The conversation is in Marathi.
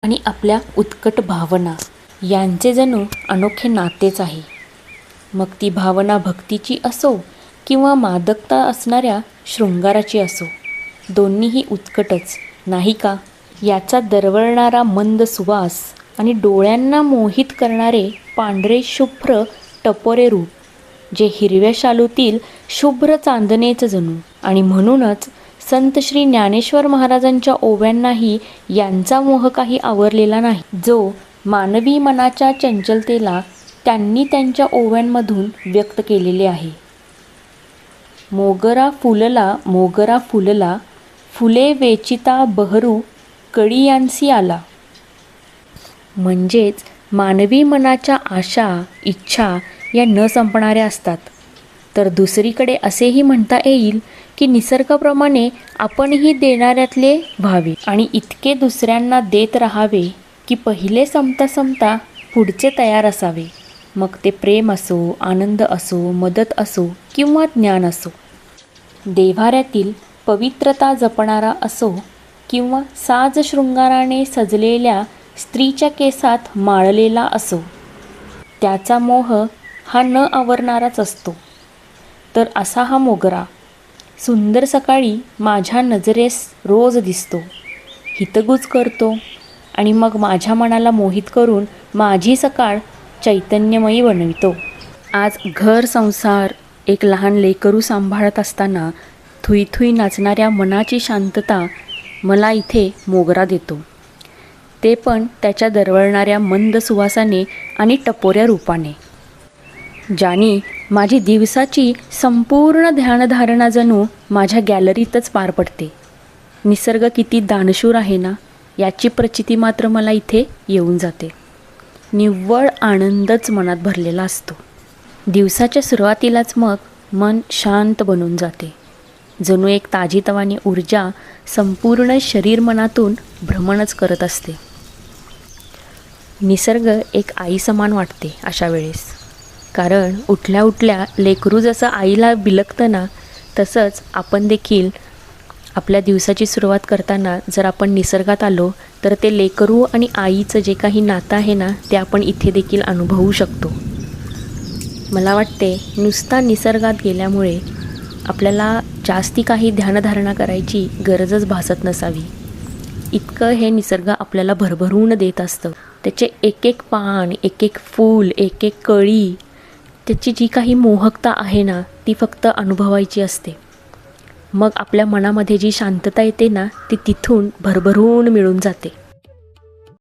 आणि आपल्या उत्कट भावना यांचे जणू अनोखे नातेच आहे. मग ती भावना भक्तीची असो किंवा मादकता असणाऱ्या शृंगाराची असो, दोन्हीही उत्कटच नाही का? याचा दरवळणारा मंद सुवास आणि डोळ्यांना मोहित करणारे पांढरे शुभ्र टपोरे रूप, जे हिरव्या शालूतील शुभ्र चांदणेच जणू. आणि म्हणूनच संत श्री ज्ञानेश्वर महाराजांच्या ओव्यांनाही यांचा मोह काही आवरलेला नाही, जो मानवी मनाच्या चंचलतेला त्यांनी त्यांच्या ओव्यांमधून व्यक्त केलेले आहे. मोगरा फुलला, फुले वेचिता बहरू कळियांसी आला. म्हणजेच मानवी मनाच्या आशा, इच्छा या न संपणाऱ्या असतात. तर दुसरीकडे असेही म्हणता येईल की निसर्गाप्रमाणे आपणही देणाऱ्यातले व्हावे आणि इतके दुसऱ्यांना देत राहावे की पहिले संपता संपता पुढचे तयार असावे. मग ते प्रेम असो, आनंद असो, मदत असो किंवा ज्ञान असो. देव्हाऱ्यातील पवित्रता जपणारा असो किंवा साज शृंगाराने सजलेल्या स्त्रीच्या केसात माळलेला असो, त्याचा मोह हा न आवरणाराच असतो. तर असा हा मोगरा सुंदर सकाळी माझ्या नजरेस रोज दिसतो, हितगुज करतो आणि मग माझ्या मनाला मोहित करून माझी सकाळ चैतन्यमयी बनवितो. आज घर संसार एक लहान लेकरू सांभाळत असताना थुई थुई नाचणाऱ्या मनाची शांतता मला इथे मोगरा देतो, ते पण त्याच्या दरवळणाऱ्या मंद सुवासाने आणि टपोऱ्या रूपाने, ज्याने माझी दिवसाची संपूर्ण ध्यानधारणा जणू माझ्या गॅलरीतच पार पडते. निसर्ग किती दानशूर आहे ना, याची प्रचिती मात्र मला इथे येऊन जाते. निव्वळ आनंदच मनात भरलेला असतो. दिवसाच्या सुरुवातीलाच मग मन शांत बनून जाते. जणू एक ताजीतवानी ऊर्जा संपूर्ण शरीर मनातून भ्रमणच करत असते. निसर्ग एक आई समान वाटते अशा वेळेस. कारण उठल्या उठल्या लेकरू जसं आईला बिलगतं ना, तसंच आपण देखील आपल्या दिवसाची सुरुवात करताना जर आपण निसर्गात आलो तर ते लेकरू आणि आईचं जे काही नातं आहे ना, ते आपण इथे देखील अनुभवू शकतो. मला वाटते नुसता निसर्गात गेल्यामुळे आपल्याला जास्ती काही ध्यानधारणा करायची गरजच भासत नसावी. इतकं हे निसर्ग आपल्याला भरभरून देत असतं. त्याचे एक एक पान, एक एक फूल, एक एक कळी, त्याची जी काही मोहकता आहे ना, ती फक्त अनुभवायची असते. मग आपल्या मनामध्ये जी शांतता येते ना, ती तिथून भरभरून मिळून जाते.